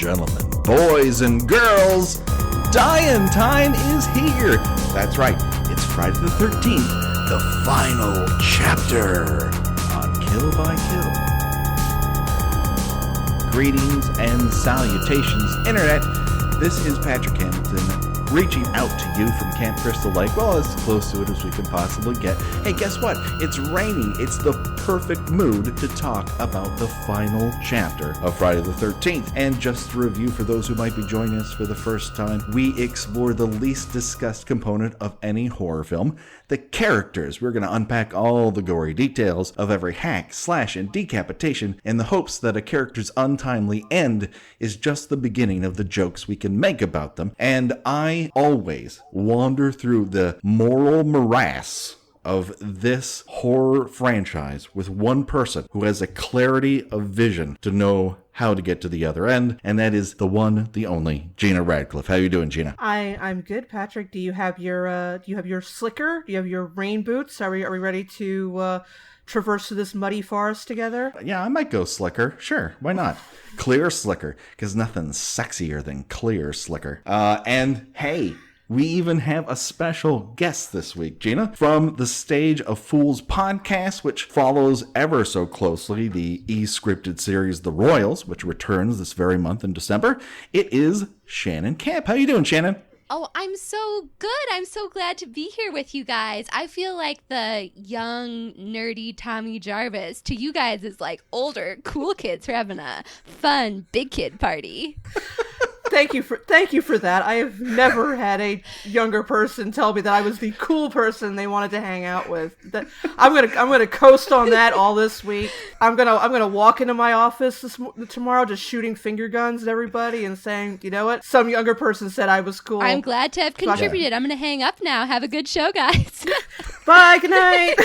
gentlemen, boys and girls, die-in time is here. That's right, it's Friday the 13th, the final chapter on Kill by Kill. Greetings and salutations, Internet. This is Patrick Hamilton, reaching out to you from Camp Crystal Lake, well, as close to it as we can possibly get. Hey, guess what? It's raining. It's the perfect mood to talk about the final chapter of Friday the 13th. And just to review for those who might be joining us for the first time, we explore the least discussed component of any horror film, the characters. We're going to unpack all the gory details of every hack, slash, and decapitation in the hopes that a character's untimely end is just the beginning of the jokes we can make about them. And I always wander through the moral morass of this horror franchise with one person who has a clarity of vision to know how to get to the other end, and that is the one, the only, Gina Radcliffe. How you doing, Gina? I'm good, Patrick. Do you have your slicker? Do you have your rain boots? Are we ready to traverse through this muddy forest together? Yeah, I might go slicker. Sure, why not? Clear slicker, because nothing's sexier than clear slicker. And hey, we even have a special guest this week, Gina, from the Stage of Fools podcast, which follows ever so closely the e-scripted series The Royals, which returns this very month in December. It is Shannon Campe. How you doing, Shannon? Oh, I'm so good. I'm so glad to be here with you guys. I feel like the young, nerdy Tommy Jarvis to you guys is like older, cool kids who are having a fun big kid party. Thank you for that. I have never had a younger person tell me that I was the cool person they wanted to hang out with. I'm gonna coast on that all this week. I'm gonna walk into my office tomorrow just shooting finger guns at everybody and saying, you know what? Some younger person said I was cool. I'm glad to have contributed. I'm gonna hang up now. Have a good show, guys. Bye. Good night.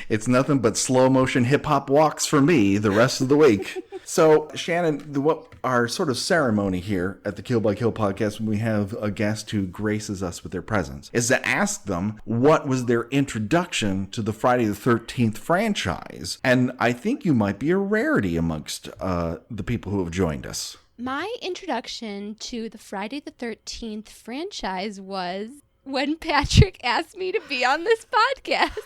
It's nothing but slow motion hip hop walks for me the rest of the week. So, Shannon, what our sort of ceremony here at the Kill by Kill podcast when we have a guest who graces us with their presence is to ask them what was their introduction to the Friday the 13th franchise. And I think you might be a rarity amongst the people who have joined us. My introduction to the Friday the 13th franchise was when Patrick asked me to be on this podcast.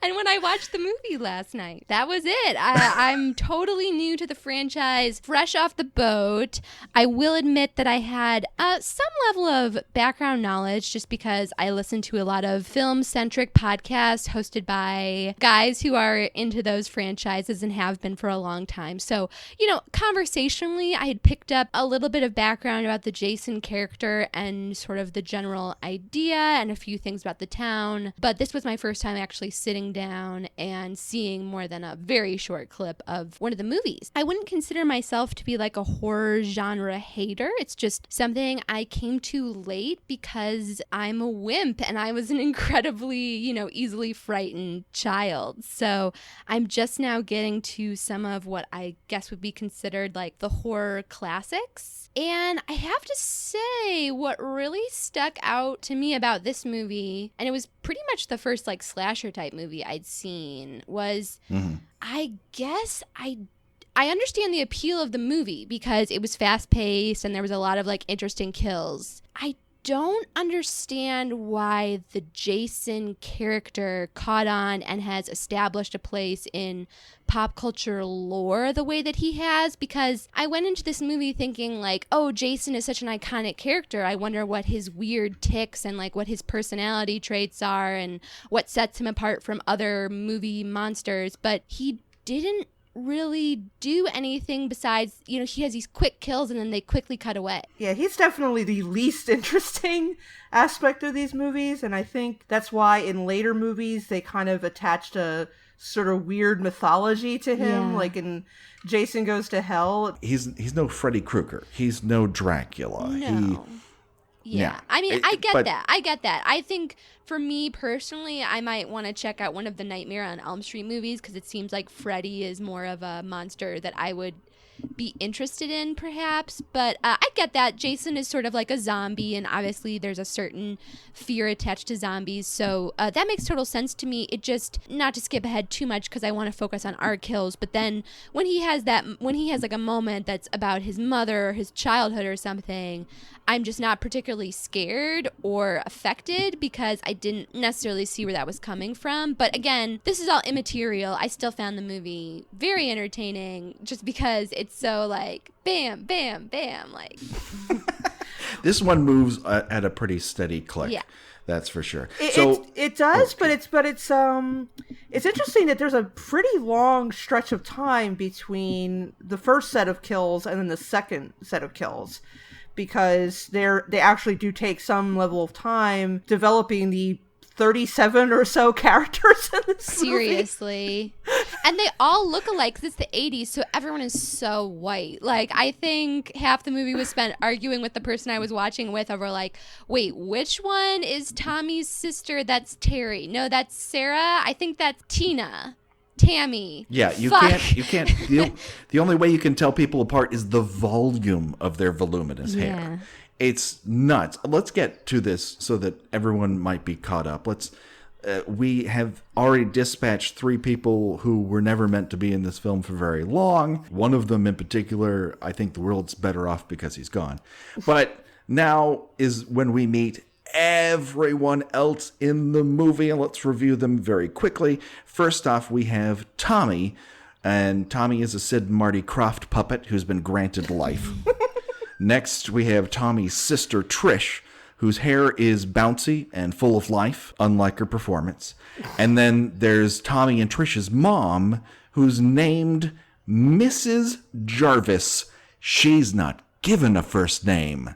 And when I watched the movie last night, that was it. I'm totally new to the franchise, fresh off the boat. I will admit that I had some level of background knowledge just because I listen to a lot of film-centric podcasts hosted by guys who are into those franchises and have been for a long time. So, conversationally, I had picked up a little bit of background about the Jason character and sort of the general idea and a few things about the town. But this was my first time actually sitting down and seeing more than a very short clip of one of the movies. I wouldn't consider myself to be like a horror genre hater. It's just something I came to late because I'm a wimp and I was an incredibly, easily frightened child. So I'm just now getting to some of what I guess would be considered like the horror classics. And I have to say, what really stuck out to me about this movie, and it was pretty much the first like slasher type movie I'd seen, was I guess I understand the appeal of the movie because it was fast paced and there was a lot of like interesting kills. I don't understand why the Jason character caught on and has established a place in pop culture lore the way that he has, because I went into this movie thinking like, oh, Jason is such an iconic character. I wonder what his weird tics and like what his personality traits are and what sets him apart from other movie monsters. But he didn't really do anything besides, he has these quick kills and then they quickly cut away. Yeah, he's definitely the least interesting aspect of these movies, and I think that's why in later movies they kind of attached a sort of weird mythology to him, like in Jason Goes to Hell. He's no Freddy Krueger. He's no Dracula. No. Yeah. I mean, I get that. I think for me personally, I might want to check out one of the Nightmare on Elm Street movies because it seems like Freddy is more of a monster that I would be interested in, perhaps. But I get that Jason is sort of like a zombie, and obviously there's a certain fear attached to zombies. So that makes total sense to me. It just, not to skip ahead too much because I want to focus on our kills, but then when he has like a moment that's about his mother or his childhood or something, I'm just not particularly scared or affected because I didn't necessarily see where that was coming from. But again, this is all immaterial. I still found the movie very entertaining just because it's so like bam, bam, bam. Like This one moves at a pretty steady click. Yeah. That's for sure. It does, but it's interesting that there's a pretty long stretch of time between the first set of kills and then the second set of kills, because they actually do take some level of time developing the 37 or so characters in this seriously movie. And they all look alike because it's the 80s, so everyone is so white. Like, I think half the movie was spent arguing with the person I was watching with over like, wait, which one is Tommy's sister? That's Terry. No, that's Sarah. I think that's Tina. Tammy. Yeah, you can't. The only way you can tell people apart is the volume of their voluminous hair. It's nuts. Let's get to this so that everyone might be caught up. We have already dispatched 3 people who were never meant to be in this film for very long. One of them in particular, I think the world's better off because he's gone. But now is when we meet everyone else in the movie, and let's review them very quickly. First off, we have Tommy, and Tommy is a Sid and Marty Krofft puppet who's been granted life. Next, we have Tommy's sister, Trish, whose hair is bouncy and full of life, unlike her performance. And then there's Tommy and Trish's mom, who's named Mrs. Jarvis. She's not given a first name.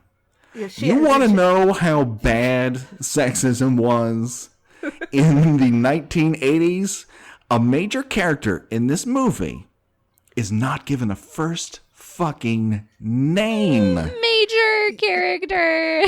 Yeah, you want to know how bad sexism was in the 1980s? A major character in this movie is not given a first fucking name. Major character.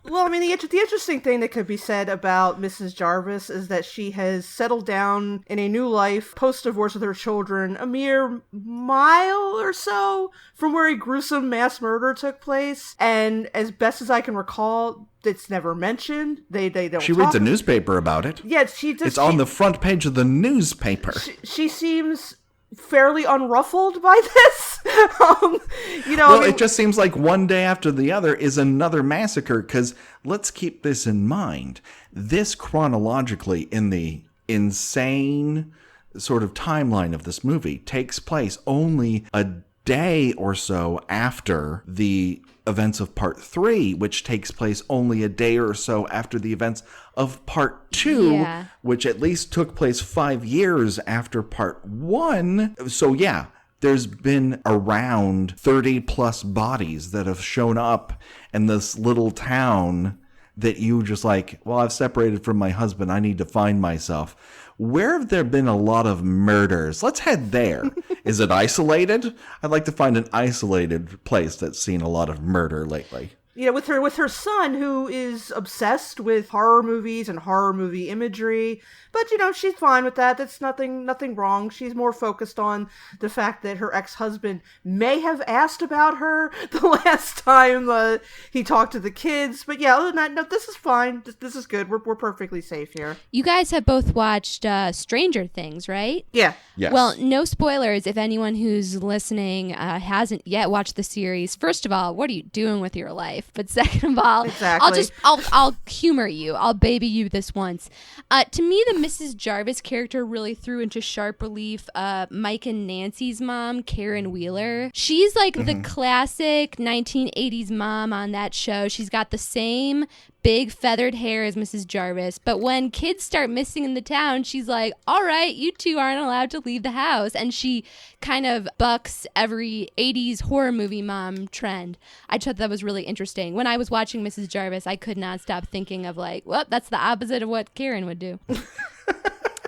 Well, I mean, the interesting thing that could be said about Mrs. Jarvis is that she has settled down in a new life post-divorce with her children, a mere mile or so from where a gruesome mass murder took place. And as best as I can recall, it's never mentioned. They don't. She reads a newspaper about it. Yeah, she just. It's on the front page of the newspaper. She seems fairly unruffled by this. It just seems like one day after the other is another massacre, because let's keep this in mind. This chronologically in the insane sort of timeline of this movie takes place only a day or so after the events of part 3, which takes place only a day or so after the events of part 2, which at least took place 5 years after part 1. So yeah, there's been around 30 plus bodies that have shown up in this little town that you just like, well, I've separated from my husband, I need to find myself. Where have there been a lot of murders? Let's head there. Is it isolated? I'd like to find an isolated place that's seen a lot of murder lately. With her son, who is obsessed with horror movies and horror movie imagery. But, she's fine with that. That's nothing wrong. She's more focused on the fact that her ex-husband may have asked about her the last time he talked to the kids. But yeah, other than that, no, this is fine. This is good. We're perfectly safe here. You guys have both watched Stranger Things, right? Yeah. Yes. Well, no spoilers if anyone who's listening hasn't yet watched the series. First of all, what are you doing with your life? But second of all, exactly. I'll humor you. I'll baby you this once. To me, the Mrs. Jarvis character really threw into sharp relief Mike and Nancy's mom, Karen Wheeler. She's like the classic 1980s mom on that show. She's got the same big feathered hair as Mrs. Jarvis, but when kids start missing in the town, she's like, all right, you two aren't allowed to leave the house. And she kind of bucks every 80s horror movie mom trend. I thought that was really interesting. When I was watching Mrs. Jarvis, I could not stop thinking of like, well, that's the opposite of what Karen would do.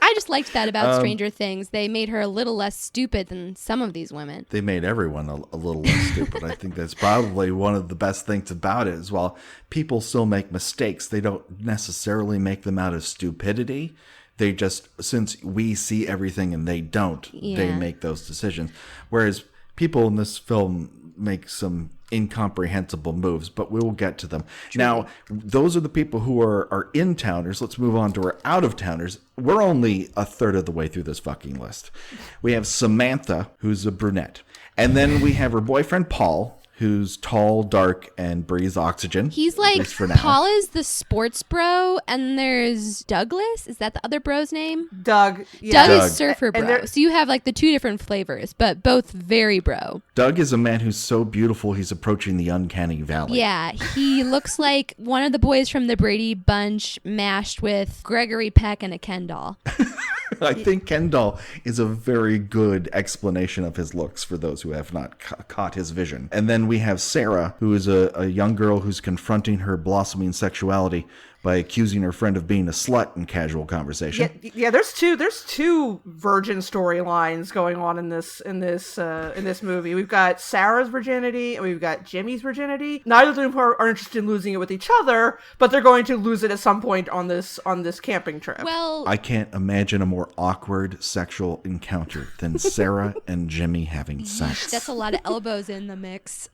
I just liked that about Stranger Things. They made her a little less stupid than some of these women. They made everyone a little less stupid. I think that's probably one of the best things about it is while people still make mistakes, they don't necessarily make them out of stupidity. They just, since we see everything and they don't, they Yeah. make those decisions. Whereas people in this film make some incomprehensible moves, but we will get to them. Now, those are the people who are in-towners. Let's move on to our out-of-towners. We're only a third of the way through this fucking list. We have Samantha, who's a brunette. And then we have her boyfriend, Paul, who's tall, dark, and breathes oxygen. He's at like, least for now. Paul is the sports bro, and there's Douglas. Is that the other bro's name? Doug. Yeah. Doug Doug. is surfer And bro. they're- So you have like the two different flavors, but both very bro. Doug is a man who's so beautiful he's approaching the uncanny valley. Yeah, he looks like one of the boys from the Brady Bunch mashed with Gregory Peck and a Ken doll. I think Kendall is a very good explanation of his looks for those who have not caught his vision. And then we have Sarah, who is a young girl who's confronting her blossoming sexuality by accusing her friend of being a slut in casual conversation. Yeah, there's two virgin storylines going on in this movie. We've got Sarah's virginity and we've got Jimmy's virginity. Neither of them are interested in losing it with each other, but they're going to lose it at some point on this camping trip. Well, I can't imagine a more awkward sexual encounter than Sarah and Jimmy having sex. that's a lot of elbows in the mix.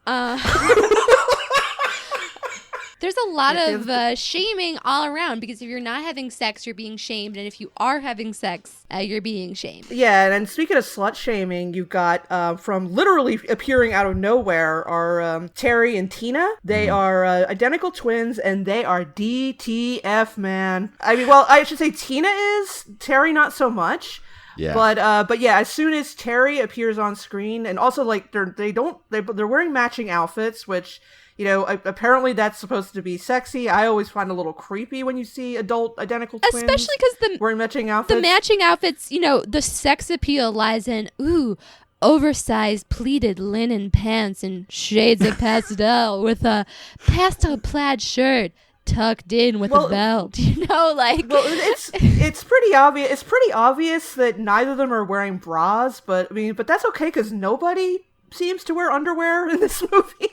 There's a lot of shaming all around, because if you're not having sex, you're being shamed. And if you are having sex, you're being shamed. Yeah, and speaking of slut shaming, you've got from literally appearing out of nowhere are Terry and Tina. They are identical twins, and they are DTF, man. I mean, well, I should say Tina is, Terry not so much. Yeah. But yeah, as soon as Terry appears on screen, and also like they're wearing matching outfits, which, you know, apparently that's supposed to be sexy. I always find a little creepy when you see adult identical twins, Especially because wearing matching outfits. the matching outfits, you know, the sex appeal lies in, oversized pleated linen pants and shades of pastel with a pastel plaid shirt tucked in with a belt, you know, like. Well, it's pretty obvious. It's pretty obvious that neither of them are wearing bras, but I mean, but that's okay because nobody seems to wear underwear in this movie.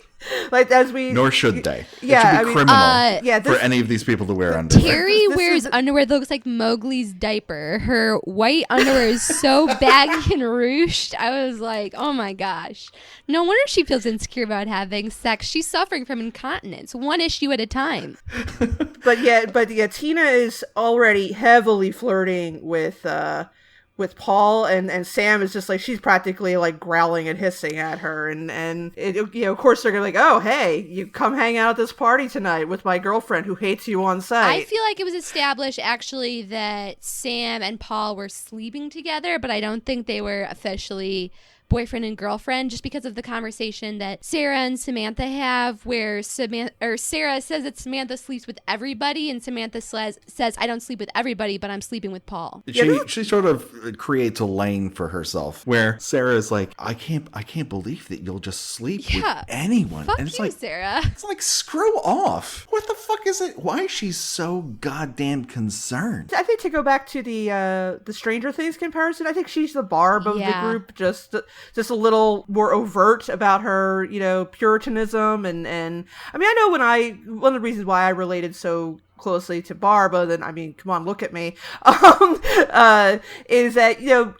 Like, Nor should they. Yeah, it should be criminal this, for any of these people to wear underwear. Terry This wears is- underwear that looks like Mowgli's diaper. Her white underwear is so baggy and ruched. I was like, oh my gosh. No wonder she feels insecure about having sex. She's suffering from incontinence, one issue at a time. But yeah, Tina is already heavily flirting with Paul, and Sam is just like, she's practically like growling and hissing at her, and it, you know, of course they're gonna like, oh hey, you come hang out at this party tonight with my girlfriend who hates you on sight. I feel like it was established actually that Sam and Paul were sleeping together, but I don't think they were officially boyfriend and girlfriend, just because of the conversation that Sarah and Samantha have, where Sarah says that Samantha sleeps with everybody, and Samantha says, I don't sleep with everybody, but I'm sleeping with Paul. She sort of creates a lane for herself where Sarah is like, I can't believe that you'll just sleep with anyone. Fuck and it's you, like, Sarah. It's like, screw off. What the fuck is it? Why is she so goddamn concerned? I think, to go back to the Stranger Things comparison, I think she's the Barb of the group, just a little more overt about her, you know, Puritanism, and I mean, I know one of the reasons why I related so closely to Barb, other than, I mean, come on, look at me, is that, you know,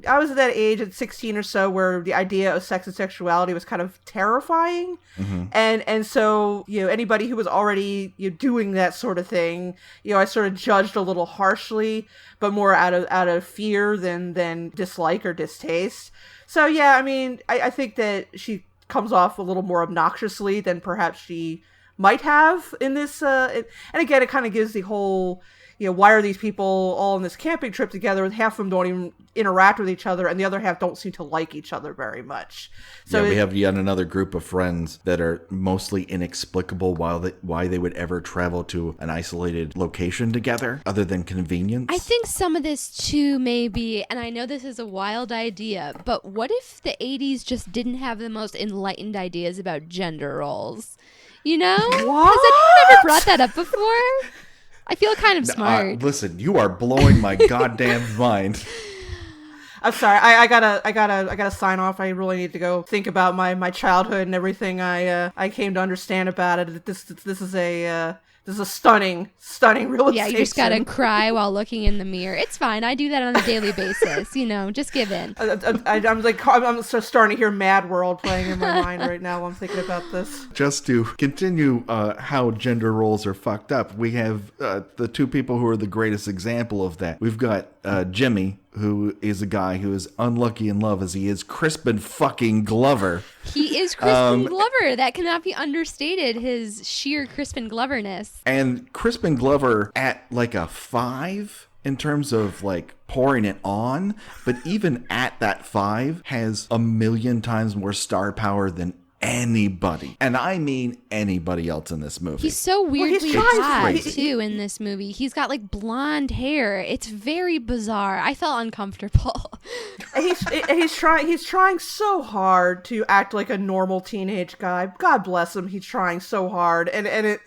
I was at that age at 16 or so where the idea of sex and sexuality was kind of terrifying. Mm-hmm. And so, you know, anybody who was already, you know, doing that sort of thing, you know, I sort of judged a little harshly, but more out of fear than dislike or distaste. So yeah, I mean, I think that she comes off a little more obnoxiously than perhaps she might have in this, and again, it kind of gives the whole, you know, why are these people all on this camping trip together? Half of them don't even interact with each other, and the other half don't seem to like each other very much. So we have yet another group of friends that are mostly inexplicable why they would ever travel to an isolated location together, other than convenience. I think some of this too may be, and I know this is a wild idea, but what if the 80s just didn't have the most enlightened ideas about gender roles? You know? What? Has anyone ever brought that up before? I feel kind of smart. Listen, you are blowing my goddamn mind. I'm sorry. I gotta sign off. I really need to go think about my childhood and everything I came to understand about it. This is a This is a stunning real estate. Yeah, you just gotta cry while looking in the mirror. It's fine. I do that on a daily basis. Just give in. I'm just starting to hear Mad World playing in my mind right now while I'm thinking about this. Just to continue how gender roles are fucked up, we have the two people who are the greatest example of that. We've got Jimmy, who is a guy who is unlucky in love as he is Crispin fucking Glover. He is Crispin Glover. That cannot be understated, his sheer Crispin Gloverness. And Crispin Glover at like a 5 in terms of like pouring it on, but even at that 5 has a million times more star power than anybody, and I mean anybody else in this movie. He's so weirdly trying hot to- too in this movie. He's got like blonde hair. It's very bizarre. I felt uncomfortable. He's trying so hard to act like a normal teenage guy. God bless him. He's trying so hard, and it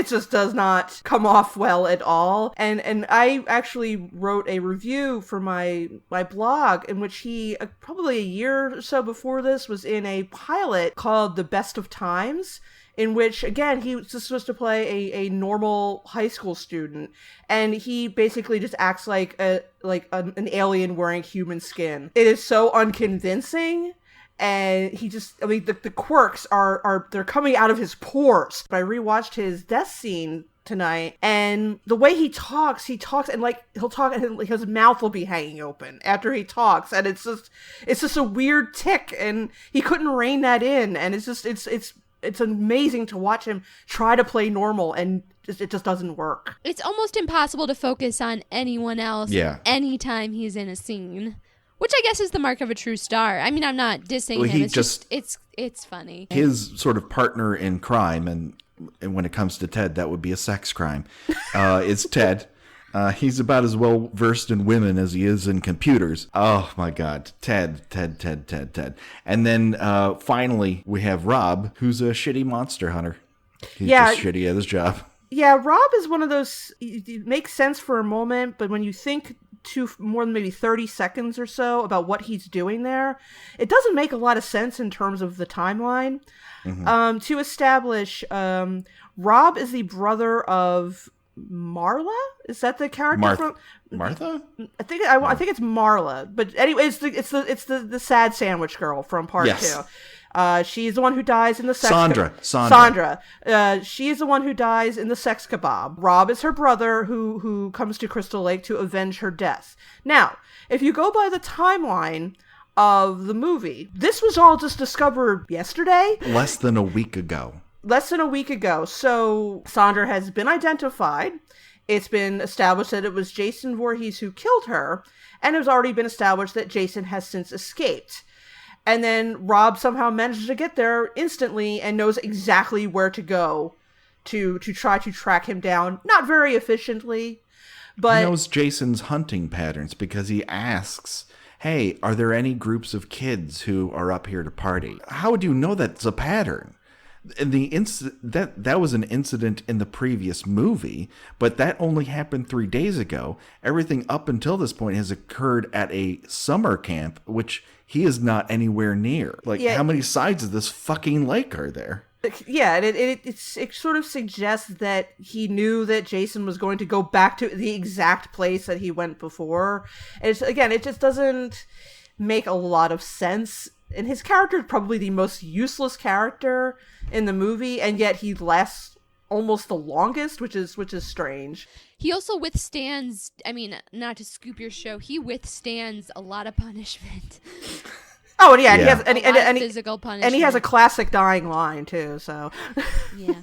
just does not come off well at all. And I actually wrote a review for my blog in which he probably a year or so before this was in a pilot called The Best of Times, in which, again, he was just supposed to play a normal high school student, and he basically just acts like an alien wearing human skin. It is so unconvincing, and the quirks are they're coming out of his pores. I rewatched his death scene tonight, and the way he talks and like he'll talk and his mouth will be hanging open after he talks, and it's just a weird tick, and he couldn't rein that in, and it's amazing to watch him try to play normal, and it just doesn't work. It's almost impossible to focus on anyone else anytime he's in a scene, which I guess is the mark of a true star. I mean, I'm not dissing him. It's just it's funny. His sort of partner in crime, and when it comes to Ted, that would be a sex crime, is Ted. He's about as well versed in women as he is in computers. Oh my God. Ted. And then finally we have Rob, who's a shitty monster hunter. He's just shitty at his job. Yeah, Rob is one of those, it makes sense for a moment, but when you think more than maybe 30 seconds or so about what he's doing there, it doesn't make a lot of sense in terms of the timeline. Mm-hmm. To establish, Rob is the brother of Marla? Is that the character from Martha? I think it's Marla, but anyway, it's the sad sandwich girl from part 2. She's the one who dies in the sex Sandra. She is the one who dies in the sex kebab. Rob is her brother who comes to Crystal Lake to avenge her death. Now, if you go by the timeline of the movie, this was all just discovered yesterday. Less than a week ago. So Sandra has been identified. It's been established that it was Jason Voorhees who killed her, and it has already been established that Jason has since escaped. And then Rob somehow manages to get there instantly and knows exactly where to go to try to track him down. Not very efficiently, but... He knows Jason's hunting patterns because he asks, hey, are there any groups of kids who are up here to party? How would you know that's a pattern? That was an incident in the previous movie, but that only happened 3 days ago. Everything up until this point has occurred at a summer camp, which he is not anywhere near. How many sides of this fucking lake are there? Yeah, and it sort of suggests that he knew that Jason was going to go back to the exact place that he went before. And it just doesn't make a lot of sense. And his character is probably the most useless character in the movie, and yet he lasts almost the longest, which is strange. He also withstands, I mean, not to scoop your show, he withstands a lot of punishment. Oh, and yeah. And he has physical punishment. And he has a classic dying line too, so. Yeah.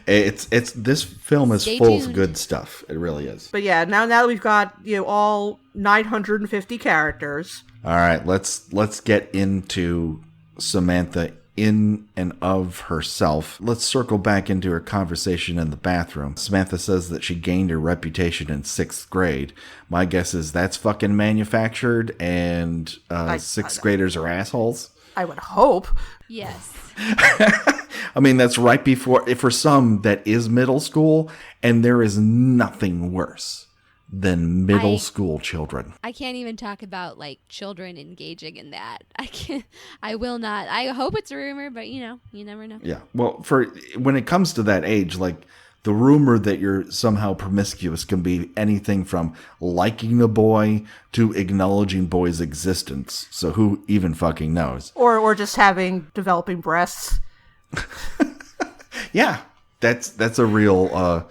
It's this film is full of good stuff. It really is. But yeah, now that we've got, all 950 characters. All right, let's get into Samantha in and of herself. Let's circle back into her conversation in the bathroom. Samantha says that she gained her reputation in 6th grade. My guess is that's fucking manufactured, and 6th graders are assholes. I would hope. Yes. I mean, that's right before, for some, that is middle school, and there is nothing worse than middle school children. I can't even talk about like children engaging in that. I will not. I hope it's a rumor, but you never know. Yeah. Well, when it comes to that age, like the rumor that you're somehow promiscuous can be anything from liking a boy to acknowledging boy's existence. So who even fucking knows? Or just developing breasts. Yeah. That's a real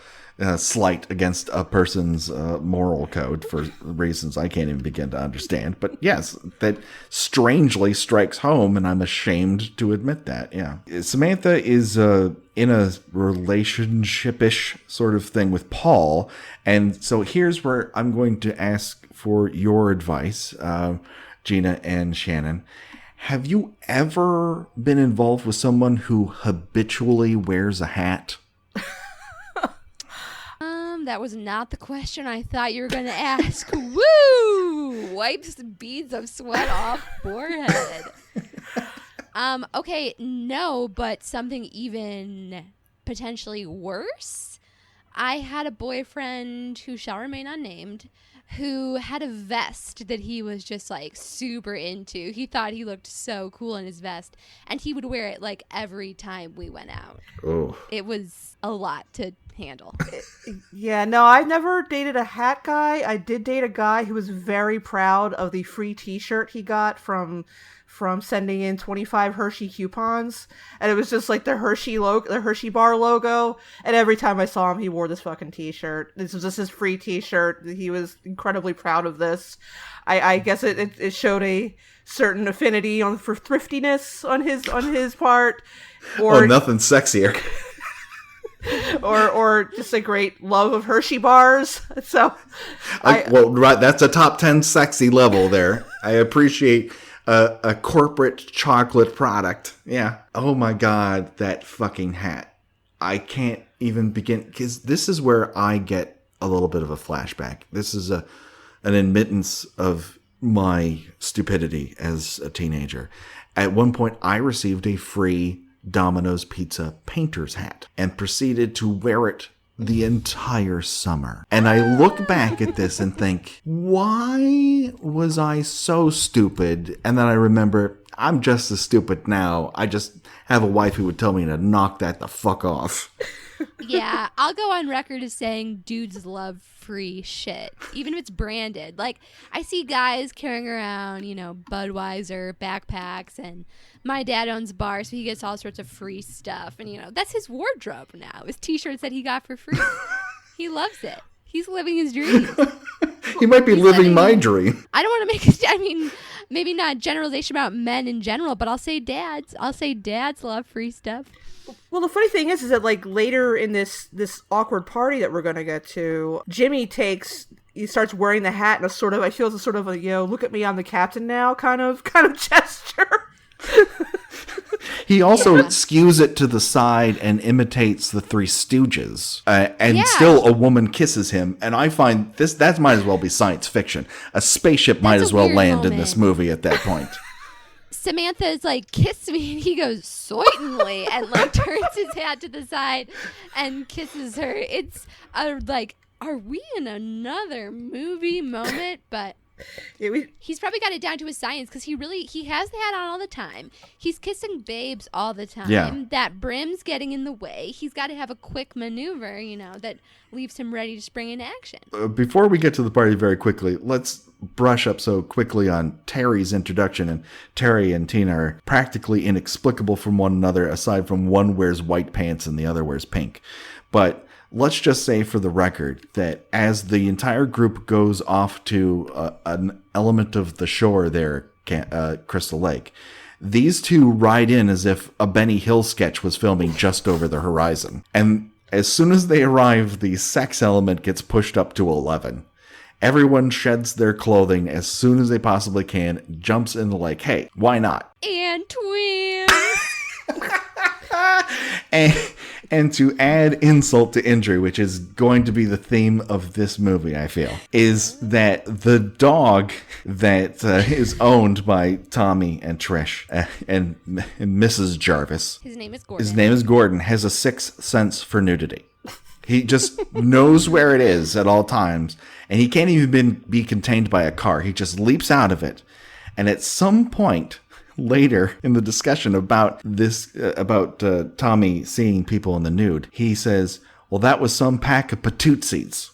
slight against a person's moral code for reasons I can't even begin to understand. But yes, that strangely strikes home, and I'm ashamed to admit that. Yeah. Samantha is in a relationship-ish sort of thing with Paul. And so here's where I'm going to ask for your advice, Gina and Shannon. Have you ever been involved with someone who habitually wears a hat? That was not the question I thought you were going to ask. Woo! Wipes beads of sweat off forehead. Okay, no, but something even potentially worse. I had a boyfriend who shall remain unnamed who had a vest that he was just like super into. He thought he looked so cool in his vest, and he would wear it like every time we went out. Oh. It was a lot to handle. Yeah, no, I've never dated a hat guy. I did date a guy who was very proud of the free t-shirt he got from sending in 25 Hershey coupons, and it was just like the Hershey bar logo, and every time I saw him he wore this fucking t-shirt. This was just his free t-shirt. He was incredibly proud of this. I guess it showed a certain affinity for thriftiness on his part, or nothing sexier. or just a great love of Hershey bars. So right, that's a top 10 sexy level there. I appreciate a corporate chocolate product. Yeah. Oh my God, that fucking hat. I can't even begin, because this is where I get a little bit of a flashback. This is an admittance of my stupidity as a teenager. At one point, I received a free Domino's Pizza painter's hat and proceeded to wear it the entire summer. And I look back at this and think, why was I so stupid? And then I remember, I'm just as stupid now. I just have a wife who would tell me to knock that the fuck off. Yeah, I'll go on record as saying dudes love free shit, even if it's branded. Like, I see guys carrying around, Budweiser backpacks, and my dad owns a bar, so he gets all sorts of free stuff. And, that's his wardrobe now, his t-shirts that he got for free. He loves it. He's living his dreams. He might be living my dream. I don't want to make maybe not generalization about men in general, but I'll say dads. Dads love free stuff. Well, the funny thing is that like later in this awkward party that we're gonna get to, Jimmy starts wearing the hat in I feel it's a sort of a look at me, I'm the captain now kind of gesture. He also skews it to the side and imitates the Three Stooges, and still a woman kisses him. And I find that might as well be science fiction. A spaceship might as well land in this movie at that point. Samantha is like, kiss me, and he goes, certainly, and like turns his hat to the side and kisses her. It's are we in another movie moment? But he's probably got it down to a science, because he has the hat on all the time. He's kissing babes all the time. Yeah. That brim's getting in the way. He's got to have a quick maneuver, that leaves him ready to spring into action. Before we get to the party very quickly, let's brush up so quickly on Terry's introduction. And Terry and Tina are practically inexplicable from one another, aside from one wears white pants and the other wears pink. But let's just say for the record that as the entire group goes off to an element of the shore there, Crystal Lake, these two ride in as if a Benny Hill sketch was filming just over the horizon. And as soon as they arrive, the sex element gets pushed up to 11. Everyone sheds their clothing as soon as they possibly can, jumps in the lake. Hey, why not? And twins! And to add insult to injury, which is going to be the theme of this movie, I feel, is that the dog that is owned by Tommy and Trish and Mrs. Jarvis. His name is Gordon. His name is Gordon, has a sixth sense for nudity. He just knows where it is at all times, and he can't even be contained by a car. He just leaps out of it. And at some point later in the discussion about this, Tommy seeing people in the nude, he says, well, that was some pack of patootsies.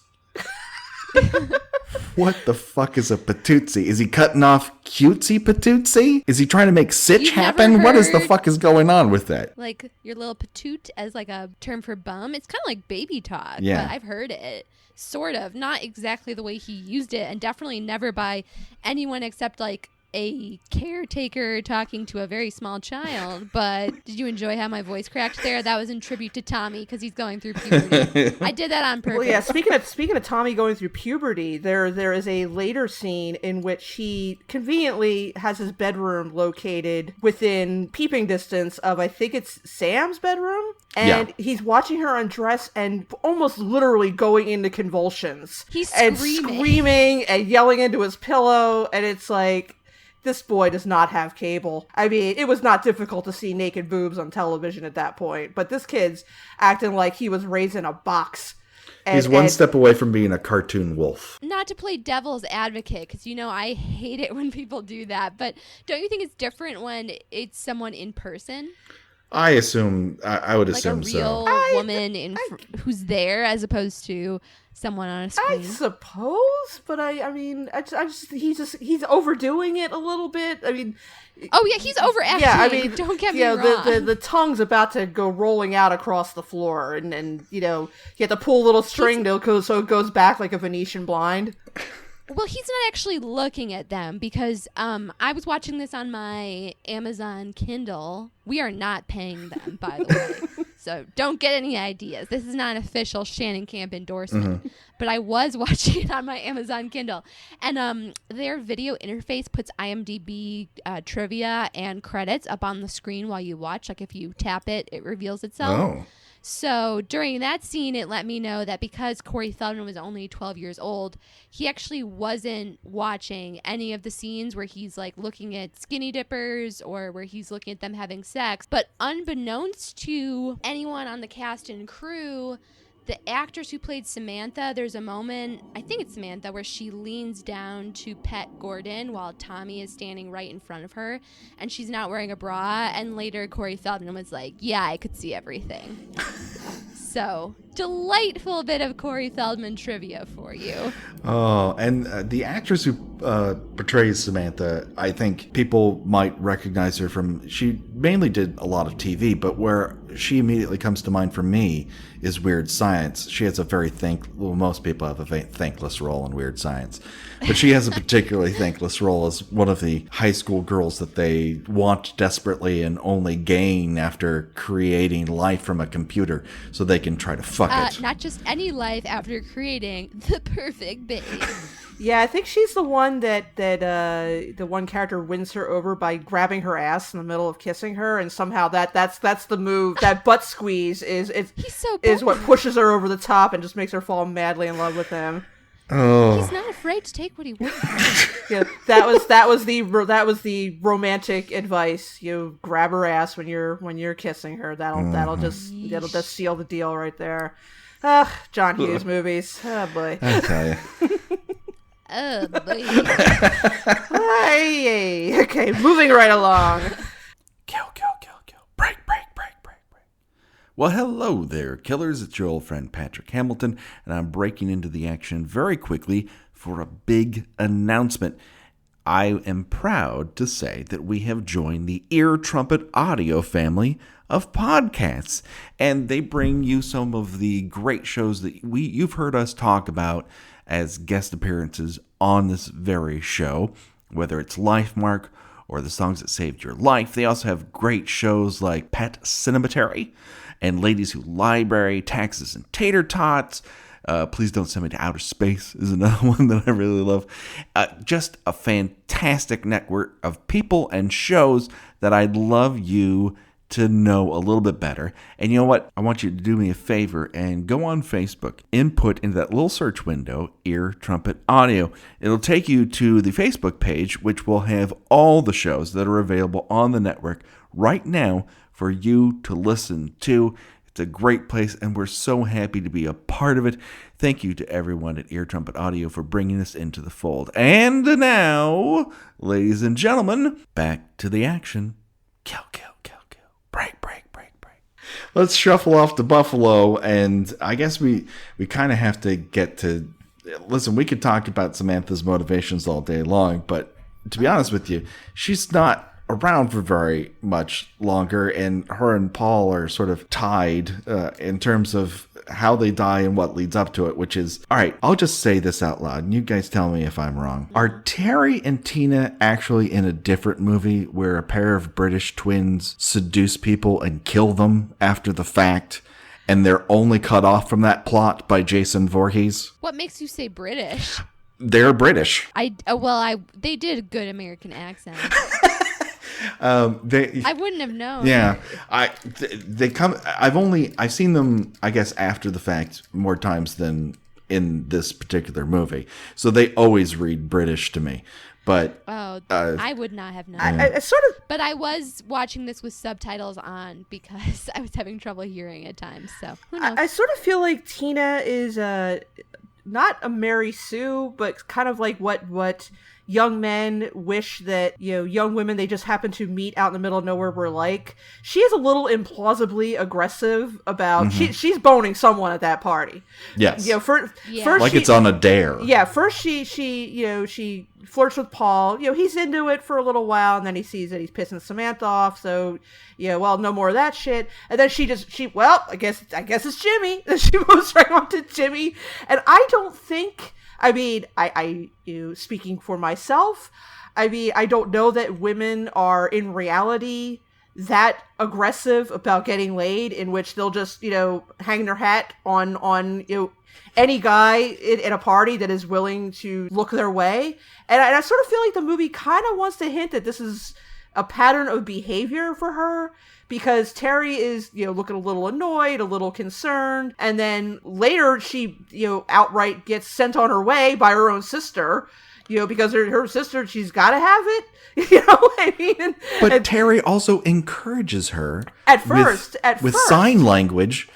What the fuck is a patootsie? Is he cutting off cutesy patootsie? Is he trying to make sitch happen? What is the fuck is going on with that? Like your little patoot as like a term for bum. It's kind of like baby talk. Yeah. But I've heard it. Sort of. Not exactly the way he used it, and definitely never by anyone except like a caretaker talking to a very small child. But did you enjoy how my voice cracked there? That was in tribute to Tommy because he's going through puberty. I did that on purpose. Well, yeah. Speaking of Tommy going through puberty, there is a later scene in which he conveniently has his bedroom located within peeping distance of, I think it's Sam's bedroom, and he's watching her undress and almost literally going into convulsions. He's screaming and yelling into his pillow, and it's like, this boy does not have cable. I mean, it was not difficult to see naked boobs on television at that point, but this kid's acting like he was raised in a box. He's one step away from being a cartoon wolf. Not to play devil's advocate, because, I hate it when people do that, but don't you think it's different when it's someone in person? I assume, I would assume so. Like a real woman who's there as opposed to someone on a screen. I suppose, but I mean, he's overdoing it a little bit. I mean, oh yeah, he's overacting. Yeah, I mean, don't get me wrong. The tongue's about to go rolling out across the floor, and you have to pull a little string so it goes back like a Venetian blind. Well, he's not actually looking at them because I was watching this on my Amazon Kindle. We are not paying them, by the way. So don't get any ideas. This is not an official Shannon Camp endorsement. Mm-hmm. But I was watching it on my Amazon Kindle. And their video interface puts IMDb trivia and credits up on the screen while you watch. Like if you tap it, it reveals itself. Oh. So during that scene, it let me know that because Corey Feldman was only 12 years old, he actually wasn't watching any of the scenes where he's like looking at skinny dippers or where he's looking at them having sex. But unbeknownst to anyone on the cast and crew, the actress who played Samantha, there's a moment, I think it's Samantha, where she leans down to pet Gordon while Tommy is standing right in front of her, and she's not wearing a bra, and later Corey Feldman was like, yeah, I could see everything. So, delightful bit of Corey Feldman trivia for you. Oh, and the actress who portrays Samantha, I think people might recognize her from, she mainly did a lot of TV, but where she immediately comes to mind for me is Weird Science. She has a very most people have a thankless role in Weird Science, but she has a particularly thankless role as one of the high school girls that they want desperately and only gain after creating life from a computer so they can try to fuck it. Not just any life, after creating the perfect babe. Yeah, I think she's the one that the one character wins her over by grabbing her ass in the middle of kissing her, and somehow that's the move. That butt squeeze is what pushes her over the top and just makes her fall madly in love with him. Oh, he's not afraid to take what he wants. Yeah, that was the romantic advice. You grab her ass when you're kissing her. That'll just seal the deal right there. John Hughes movies. Oh boy. I tell you. Oh, boy. Okay, moving right along. Kill. Break. Well, hello there, killers. It's your old friend Patrick Hamilton, and I'm breaking into the action very quickly for a big announcement. I am proud to say that we have joined the Ear Trumpet Audio family of podcasts, and they bring you some of the great shows that you've heard us talk about as guest appearances on this very show, whether it's Lifemark or the Songs That Saved Your Life. They also have great shows like Pet Cinematary and Ladies Who Library, Taxes and Tater Tots. Please Don't Send Me to Outer Space is another one that I really love. Just a fantastic network of people and shows that I'd love you to know a little bit better. And you know what? I want you to do me a favor and go on Facebook, input into that little search window, Ear Trumpet Audio. It'll take you to the Facebook page, which will have all the shows that are available on the network right now for you to listen to. It's a great place, and we're so happy to be a part of it. Thank you to everyone at Ear Trumpet Audio for bringing us into the fold. And now, ladies and gentlemen, back to the action. Kill, kill, kill, kill. Break, break, break, break. Let's shuffle off to Buffalo, and I guess we kind of have to get to... Listen, we could talk about Samantha's motivations all day long, but to be honest with you, she's not around for very much longer, and her and Paul are sort of tied in terms of how they die and what leads up to it, which is, all right, I'll just say this out loud, and you guys tell me if I'm wrong. Are Terry and Tina actually in a different movie where a pair of British twins seduce people and kill them after the fact, and they're only cut off from that plot by Jason Voorhees? What makes you say British? They're British. They did a good American accent. I wouldn't have known. Yeah, they come. I've seen them, I guess, after the fact more times than in this particular movie. So they always read British to me. But I would not have known. I sort of. But I was watching this with subtitles on because I was having trouble hearing at times. So who knows? I sort of feel like Tina is not a Mary Sue, but kind of like what young men wish that, young women they just happen to meet out in the middle of nowhere were like. She is a little implausibly aggressive about she's boning someone at that party. Yes. First like it's on a dare. Yeah, first she flirts with Paul. He's into it for a little while, and then he sees that he's pissing Samantha off, so no more of that shit. And then I guess it's Jimmy. And she moves right on to Jimmy. And I don't think, I speaking for myself, I don't know that women are in reality that aggressive about getting laid, in which they'll just, hang their hat on any guy in a party that is willing to look their way. And I sort of feel like the movie kind of wants to hint that this is a pattern of behavior for her, because Terry is, looking a little annoyed, a little concerned, and then later she, outright gets sent on her way by her own sister, because her sister, she's got to have it, But Terry also encourages her at first with sign language.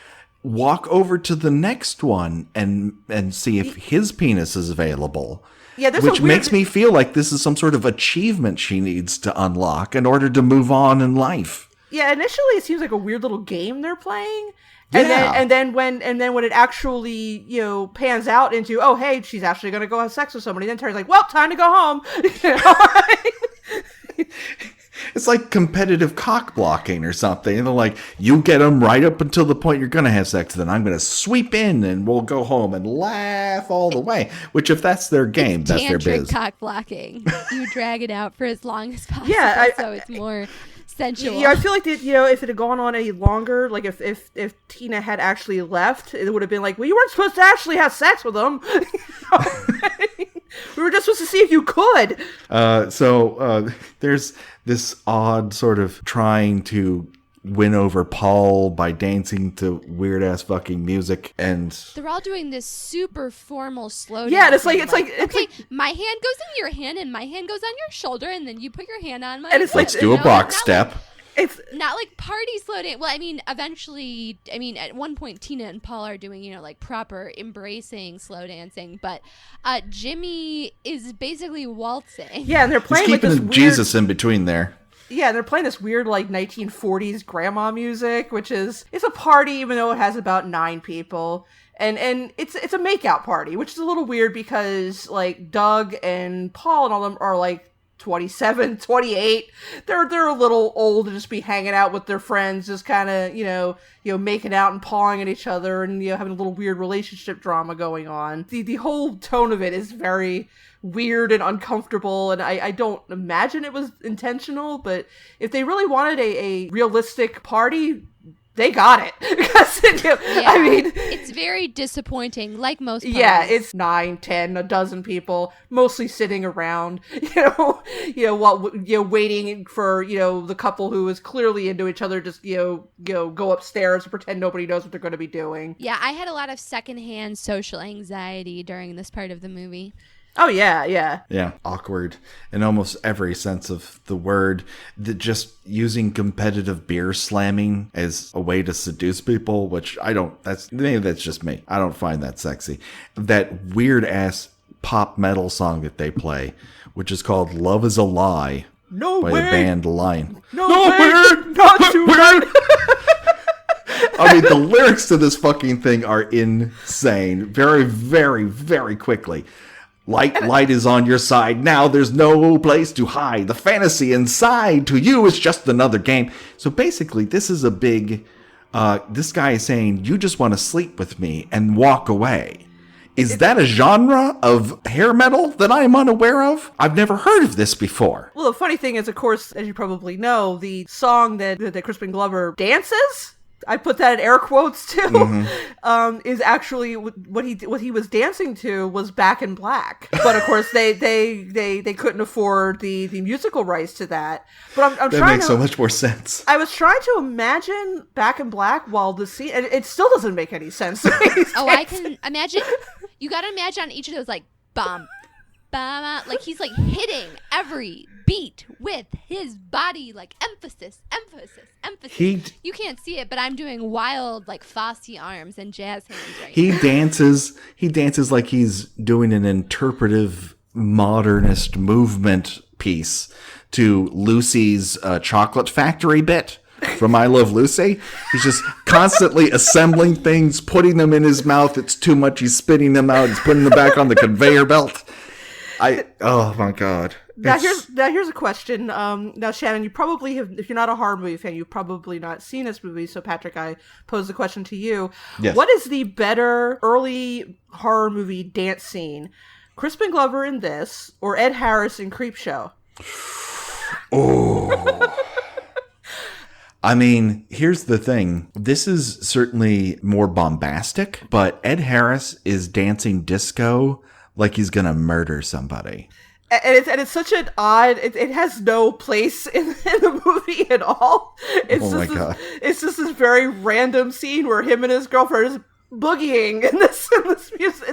Walk over to the next one and see if his penis is available. Yeah, which makes me feel like this is some sort of achievement she needs to unlock in order to move on in life. Yeah, initially it seems like a weird little game they're playing. And then when it actually, pans out into, oh hey, she's actually gonna go have sex with somebody, then Terry's like, well, time to go home. It's like competitive cock blocking or something. And they're like, you get them right up until the point you're going to have sex. Then I'm going to sweep in and we'll go home and laugh all the way. Which, if that's their game, that's their biz. Cock blocking. You drag it out for as long as possible, so it's more sensual. Yeah, I feel like that, if it had gone on any longer, like if Tina had actually left, it would have been like, well, you weren't supposed to actually have sex with them. We were just supposed to see if you could. So there's this odd sort of trying to win over Paul by dancing to weird ass fucking music, and they're all doing this super formal slow dance. Yeah, it's like my hand goes in your hand and my hand goes on your shoulder, and then you put your hand on my. And it's let's do a box step. It's not like party slow dance. Well, eventually, at one point, Tina and Paul are doing, like proper embracing slow dancing, but Jimmy is basically waltzing. Yeah, and they're playing He's keeping like this weird... Jesus in between there. Yeah, and they're playing this weird, like, 1940s grandma music, which is, it's a party even though it has about 9 people. And it's a makeout party, which is a little weird because, like, Doug and Paul and all them are, like, 27, 28. They're a little old to just be hanging out with their friends, just kind of, making out and pawing at each other and, having a little weird relationship drama going on. The whole tone of it is very weird and uncomfortable, and I don't imagine it was intentional, but if they really wanted a realistic party, they got it. Because, it's very disappointing, like most parties. Yeah, it's 9, 10, a dozen people, mostly sitting around, waiting for, the couple who is clearly into each other, just, go upstairs and pretend nobody knows what they're going to be doing. Yeah, I had a lot of secondhand social anxiety during this part of the movie. Oh, yeah, yeah. Yeah, awkward in almost every sense of the word. Just using competitive beer slamming as a way to seduce people, which maybe that's just me. I don't find that sexy. That weird ass pop metal song that they play, which is called Love Is a Lie by the band Lion. Nowhere, not tonight. I mean, the lyrics to this fucking thing are insane. Very, very, very quickly. Light is on your side. Now there's no place to hide. The fantasy inside to you is just another game. So basically, this is a big... this guy is saying, you just want to sleep with me and walk away. Is that a genre of hair metal that I am unaware of? I've never heard of this before. Well, the funny thing is, of course, as you probably know, the song that Crispin Glover dances... I put that in air quotes too. Is actually what he was dancing to was Back in Black, but of course they couldn't afford the musical rights to that. But I'm that trying makes so much more sense. I was trying to imagine Back in Black while the scene, and it still doesn't make any sense to me. Oh, I can imagine. You got to imagine on each of those like bum, bum, like he's like hitting every beat with his body, like emphasis. You can't see it, but I'm doing wild like Fosse arms and jazz hands right now. He dances like he's doing an interpretive modernist movement piece to Lucy's chocolate factory bit from I Love Lucy. He's just constantly assembling things, putting them in his mouth. It's too much. He's spitting them out. He's putting them back on the conveyor belt. Oh my God. Now here's a question. Now Shannon, you probably have, if you're not a horror movie fan, you've probably not seen this movie. So Patrick, I pose the question to you. Yes. What is the better early horror movie dance scene? Crispin Glover in this, or Ed Harris in Creepshow? Oh. I mean, here's the thing. This is certainly more bombastic, but Ed Harris is dancing disco like he's gonna murder somebody. And it's such an odd. It has no place in the movie at all. My God! It's just this very random scene where him and his girlfriend is boogieing in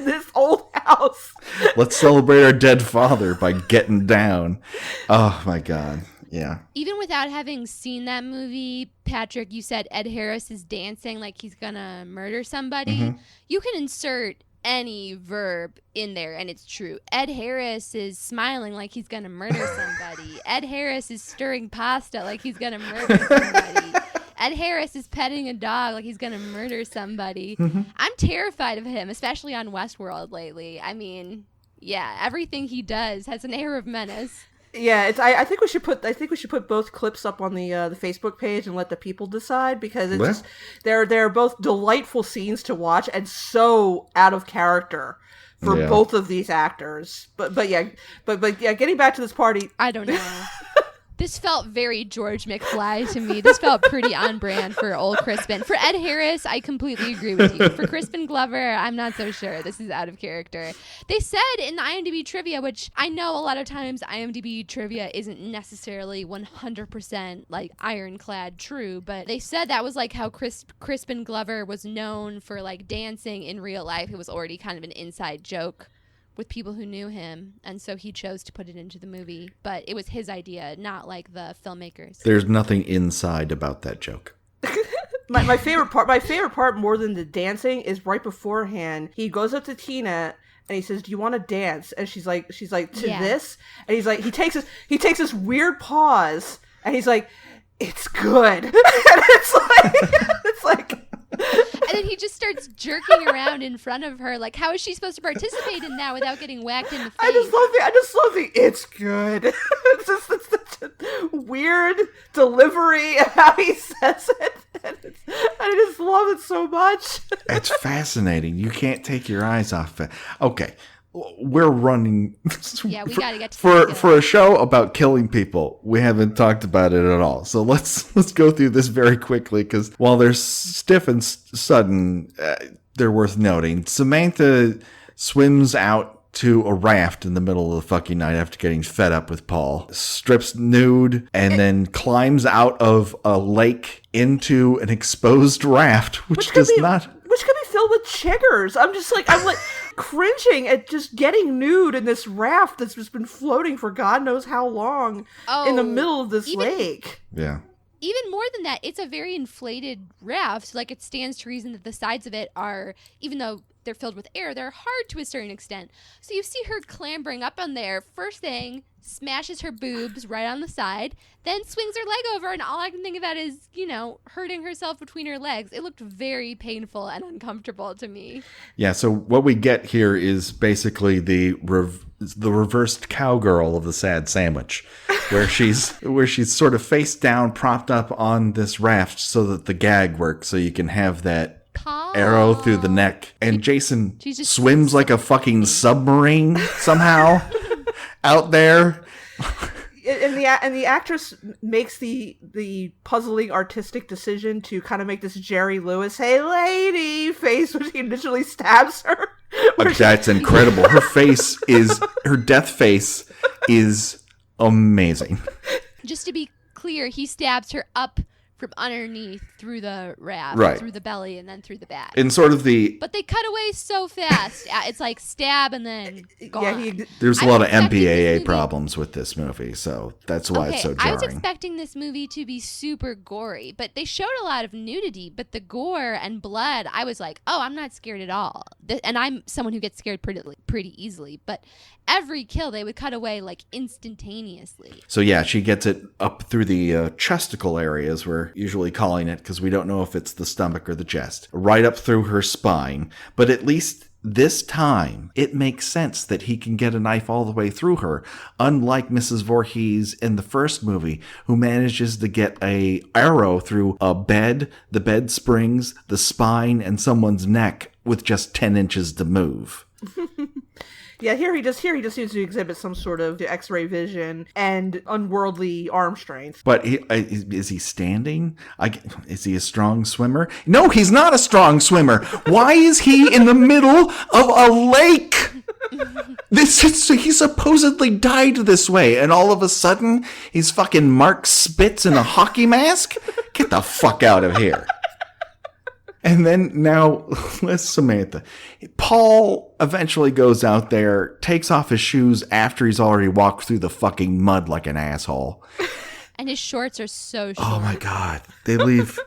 this old house. Let's celebrate our dead father by getting down. Oh my God! Yeah. Even without having seen that movie, Patrick, you said Ed Harris is dancing like he's gonna murder somebody. Mm-hmm. You can insert any verb in there and it's true. Ed Harris is smiling like he's gonna murder somebody. Ed Harris is stirring pasta like he's gonna murder somebody. Ed Harris is petting a dog like he's gonna murder somebody. Mm-hmm. I'm terrified of him, especially on Westworld lately. I mean, yeah, everything he does has an air of menace. Yeah, I think we should put both clips up on the Facebook page and let the people decide, because it's just they're both delightful scenes to watch and so out of character for both of these actors. But yeah, getting back to this party, I don't know. This felt very George McFly to me. This felt pretty on brand for old Crispin. For Ed Harris, I completely agree with you. For Crispin Glover, I'm not so sure. This is out of character. They said in the IMDb trivia, which I know a lot of times IMDb trivia isn't necessarily 100% like ironclad true, but they said that was like how Crispin Glover was known for like dancing in real life. It was already kind of an inside joke with people who knew him, and so he chose to put it into the movie, but it was his idea, not like the filmmakers. There's nothing inside about that joke. my favorite part more than the dancing is right beforehand. He goes up to Tina and he says, "Do you want to dance?" And she's like to this, and he's like, he takes this weird pause, and he's like, "It's good." And it's like and then he just starts jerking around in front of her. Like, how is she supposed to participate in that without getting whacked in the face? I just love the "it's good." It's such a weird delivery of how he says it. And I just love it so much. It's fascinating. You can't take your eyes off it. Okay. We're running. Yeah, we gotta get to for a show about killing people. We haven't talked about it at all. So let's go through this very quickly, because while they're stiff and sudden, they're worth noting. Samantha swims out to a raft in the middle of the fucking night after getting fed up with Paul, strips nude, and then climbs out of a lake into an exposed raft, which could be filled with chiggers. I'm like, cringing at just getting nude in this raft that's just been floating for God knows how long in the middle of this lake. Yeah. Even more than that, it's a very inflated raft. Like, it stands to reason that the sides of it are, even though they're filled with air, they're hard to a certain extent. So you see her clambering up on there. First thing, smashes her boobs right on the side, then swings her leg over, and all I can think about is, hurting herself between her legs. It looked very painful and uncomfortable to me. Yeah, so what we get here is basically the reversed cowgirl of the sad sandwich, where she's sort of face down, propped up on this raft so that the gag works, so you can have that arrow through the neck. And Jason just swims like a fucking submarine somehow out there. And the actress makes the puzzling artistic decision to kind of make this Jerry Lewis, "Hey lady" face when he initially stabs her. That's incredible. Her death face is amazing. Just to be clear, he stabs her up from underneath through the raft, right, through the belly, and then through the back. In sort of But they cut away so fast. It's like stab and then gone. Yeah, there's a lot of MPAA problems with this movie, so that's why it's so jarring. I was expecting this movie to be super gory, but they showed a lot of nudity, but the gore and blood, I was like, oh, I'm not scared at all. And I'm someone who gets scared pretty easily, but every kill they would cut away like instantaneously. So yeah, she gets it up through the chesticle areas, we're usually calling it, because we don't know if it's the stomach or the chest, right up through her spine. But at least this time, it makes sense that he can get a knife all the way through her, unlike Mrs. Voorhees in the first movie, who manages to get a arrow through a bed, the bed springs, the spine, and someone's neck with just 10 inches to move. Yeah, here he just seems to exhibit some sort of X-ray vision and unworldly arm strength. But is he standing? Is he a strong swimmer? No, he's not a strong swimmer. Why is he in the middle of a lake? He supposedly died this way, and all of a sudden he's fucking Mark Spitz in a hockey mask? Get the fuck out of here. And then now, Samantha. Paul eventually goes out there, takes off his shoes after he's already walked through the fucking mud like an asshole. And his shorts are so short. Oh my God. They leave...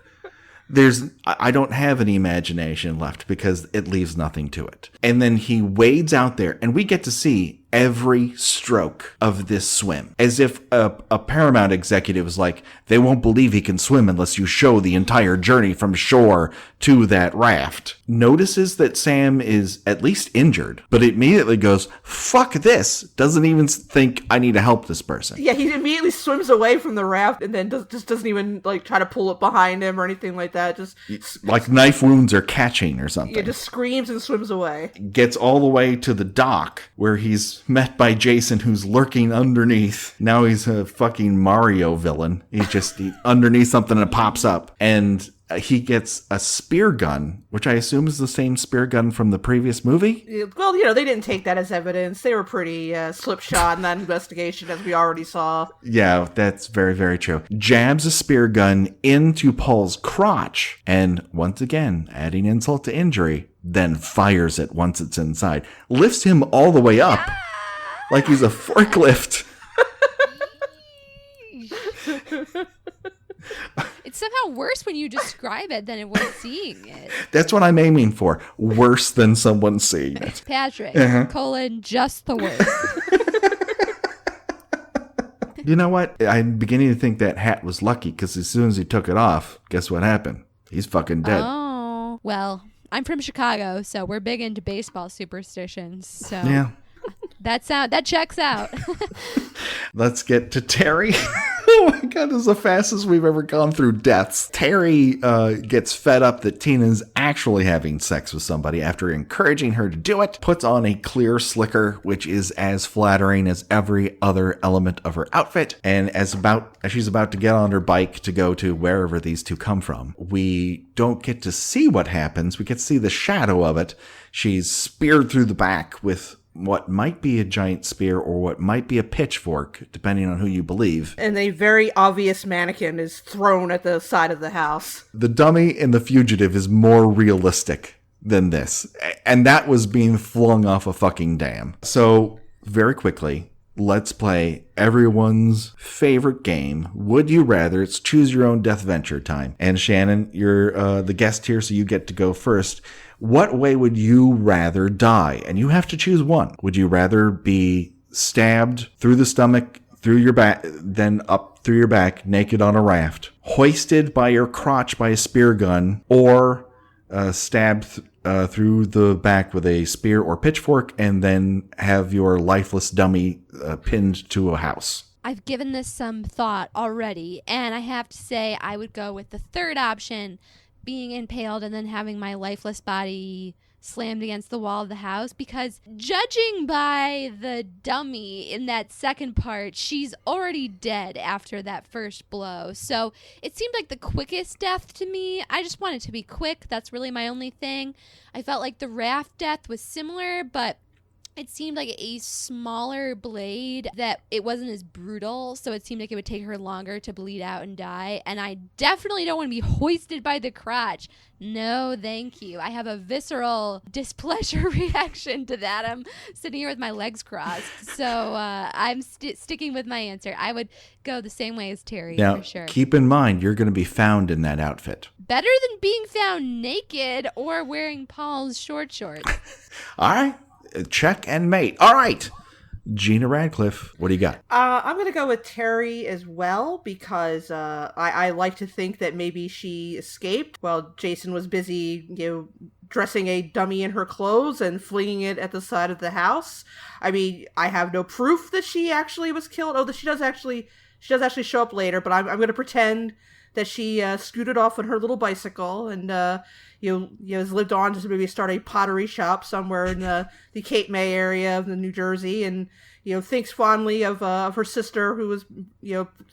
I don't have any imagination left because it leaves nothing to it. And then he wades out there, and we get to see every stroke of this swim. As if a Paramount executive was like, they won't believe he can swim unless you show the entire journey from shore to that raft. Notices that Sam is at least injured, but immediately goes, fuck this. Doesn't even think I need to help this person. Yeah, he immediately swims away from the raft and then just doesn't even like try to pull it behind him or anything like that. Just like knife wounds are catching or something. Yeah, just screams and swims away. Gets all the way to the dock where he's met by Jason, who's lurking underneath. Now he's a fucking Mario villain. He's just underneath something and it pops up. And he gets a spear gun, which I assume is the same spear gun from the previous movie. Well, they didn't take that as evidence. They were pretty slipshod in that investigation, as we already saw. Yeah, that's very, very true. Jabs a spear gun into Paul's crotch, and once again, adding insult to injury, then fires it once it's inside. Lifts him all the way up, like he's a forklift. It's somehow worse when you describe it than it was seeing it. That's what I'm aiming for. Worse than someone seeing it. Patrick, just the worst. You know what? I'm beginning to think that hat was lucky, because as soon as he took it off, guess what happened? He's fucking dead. Oh, well, I'm from Chicago, so we're big into baseball superstitions. So yeah. That checks out. Let's get to Terry. Oh my God, this is the fastest we've ever gone through deaths. Terry gets fed up that Tina's actually having sex with somebody after encouraging her to do it, puts on a clear slicker, which is as flattering as every other element of her outfit, and as she's about to get on her bike to go to wherever these two come from, we don't get to see what happens. We get to see the shadow of it. She's speared through the back with what might be a giant spear or what might be a pitchfork, depending on who you believe. And a very obvious mannequin is thrown at the side of the house. The dummy in The Fugitive is more realistic than this. And that was being flung off a fucking dam. So, very quickly, let's play everyone's favorite game. Would you rather? It's choose your own death venture time. And Shannon, you're the guest here, so you get to go first. What way would you rather die? And you have to choose one. Would you rather be stabbed through the stomach, through your back, then up through your back, naked on a raft, hoisted by your crotch by a spear gun, or stabbed through the back with a spear or pitchfork, and then have your lifeless dummy pinned to a house? I've given this some thought already, and I have to say I would go with the third option, being impaled and then having my lifeless body slammed against the wall of the house, because judging by the dummy in that second part, she's already dead after that first blow. So it seemed like the quickest death to me. I just want it to be quick. That's really my only thing. I felt like the raft death was similar, but it seemed like a smaller blade, that it wasn't as brutal, so it seemed like it would take her longer to bleed out and die. And I definitely don't want to be hoisted by the crotch. No, thank you. I have a visceral displeasure reaction to that. I'm sitting here with my legs crossed. So I'm sticking with my answer. I would go the same way as Terry, now, for sure. Keep in mind, you're going to be found in that outfit. Better than being found naked or wearing Paul's short shorts. All right. Check and mate. All right. Gina Radcliffe, what do you got? I'm going to go with Terry as well, because I like to think that maybe she escaped while Jason was busy, dressing a dummy in her clothes and flinging it at the side of the house. I mean, I have no proof that she actually was killed. Oh, that she does actually show up later, but I'm going to pretend that she scooted off on her little bicycle and has lived on to maybe start a pottery shop somewhere in the Cape May area of New Jersey, and thinks fondly of her sister, who was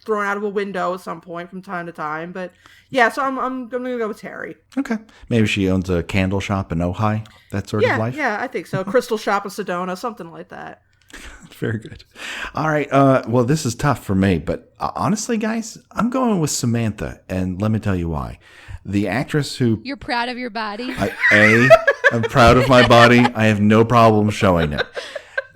thrown out of a window at some point from time to time. But yeah, so I'm gonna go with Terry. Okay, maybe she owns a candle shop in Ojai, that sort of life. Yeah, I think so. Crystal shop in Sedona, something like that. Very good. All right. Well, this is tough for me, but honestly, guys, I'm going with Samantha, and let me tell you why. The actress who... You're proud of your body? I'm proud of my body. I have no problem showing it.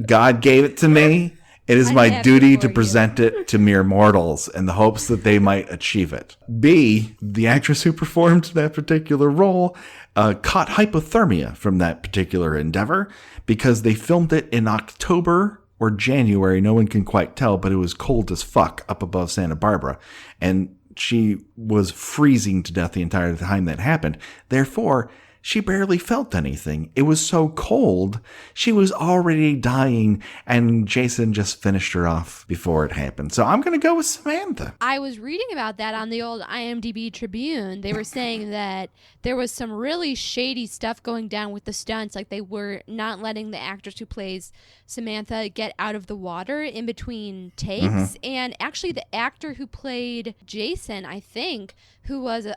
God gave it to me. It is my duty to present it to mere mortals in the hopes that they might achieve it. B, the actress who performed that particular role caught hypothermia from that particular endeavor because they filmed it in October or January. No one can quite tell, but it was cold as fuck up above Santa Barbara. And she was freezing to death the entire time that happened. Therefore, she barely felt anything. It was so cold, she was already dying, and Jason just finished her off before it happened. So I'm going to go with Samantha. I was reading about that on the old IMDb Tribune. They were saying that there was some really shady stuff going down with the stunts. Like, they were not letting the actress who plays Samantha get out of the water in between takes. Mm-hmm. And actually, the actor who played Jason, I think, who was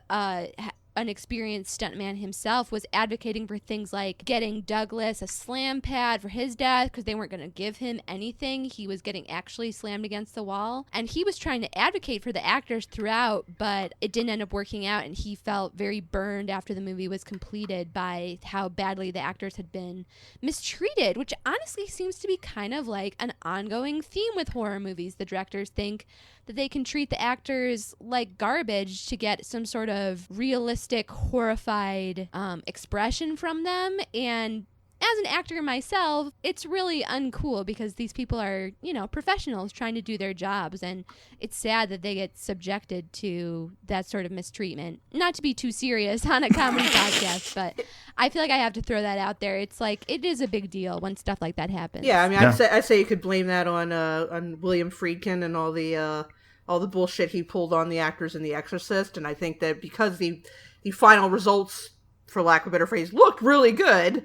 an experienced stuntman himself, was advocating for things like getting Douglas a slam pad for his death because they weren't going to give him anything. He was getting actually slammed against the wall, and he was trying to advocate for the actors throughout, but it didn't end up working out, and he felt very burned after the movie was completed by how badly the actors had been mistreated, which honestly seems to be kind of like an ongoing theme with horror movies. The directors think that they can treat the actors like garbage to get some sort of realistic, horrified expression from them. And as an actor myself, it's really uncool because these people are, professionals trying to do their jobs. And it's sad that they get subjected to that sort of mistreatment. Not to be too serious on a comedy podcast, but I feel like I have to throw that out there. It's like, it is a big deal when stuff like that happens. Yeah, I mean, I'd say you could blame that on William Friedkin and all the bullshit he pulled on the actors in The Exorcist. And I think that because the final results, for lack of a better phrase, looked really good,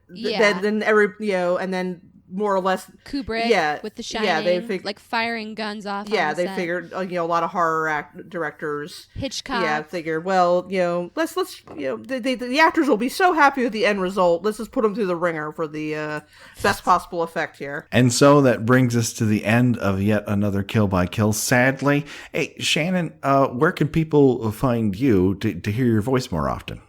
then and then more or less Kubrick with The Shining, they firing guns off. Yeah, they figured a lot of horror directors, Hitchcock, figured, well, let's the actors will be so happy with the end result. Let's just put them through the ringer for the best possible effect here. And so that brings us to the end of yet another Kill by Kill. Sadly, hey Shannon, where can people find you to hear your voice more often?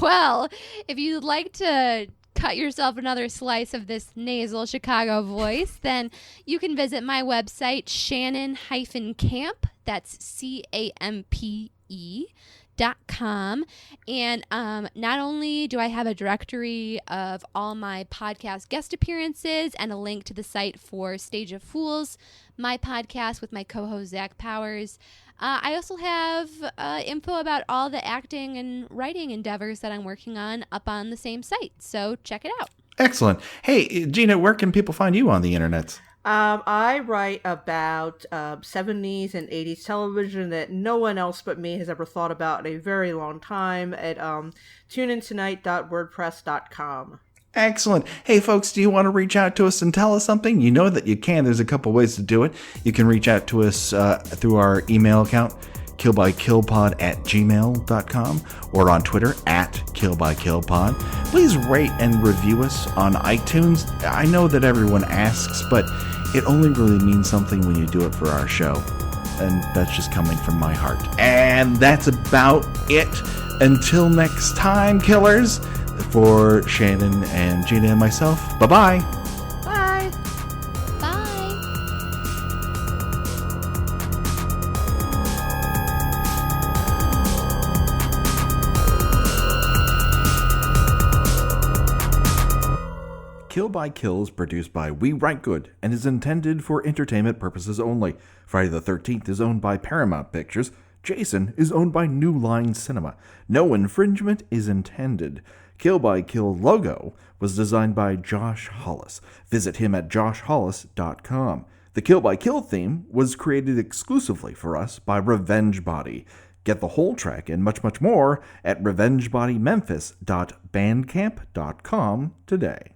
Well, if you'd like to cut yourself another slice of this nasal Chicago voice, then you can visit my website, Shannon-Camp. That's CAMPE.com. And not only do I have a directory of all my podcast guest appearances and a link to the site for Stage of Fools, my podcast with my co-host Zach Powers, I also have info about all the acting and writing endeavors that I'm working on up on the same site. So check it out. Excellent. Hey, Gina, where can people find you on the internet? I write about 70s and 80s television that no one else but me has ever thought about in a very long time at tuneintonight.wordpress.com. Excellent. Hey, folks, do you want to reach out to us and tell us something? You know that you can. There's a couple ways to do it. You can reach out to us through our email account, killbykillpod@gmail.com, or on Twitter @killbykillpod. Please rate and review us on iTunes. I know that everyone asks, but it only really means something when you do it for our show. And that's just coming from my heart. And that's about it. Until next time, killers. For Shannon and Gina and myself, bye-bye. Bye. Bye. Kill by Kill is produced by We Write Good and is intended for entertainment purposes only. Friday the 13th is owned by Paramount Pictures. Jason is owned by New Line Cinema. No infringement is intended. Kill by Kill logo was designed by Josh Hollis. Visit him at joshhollis.com. The Kill by Kill theme was created exclusively for us by Revenge Body. Get the whole track and much, much more at revengebodymemphis.bandcamp.com today.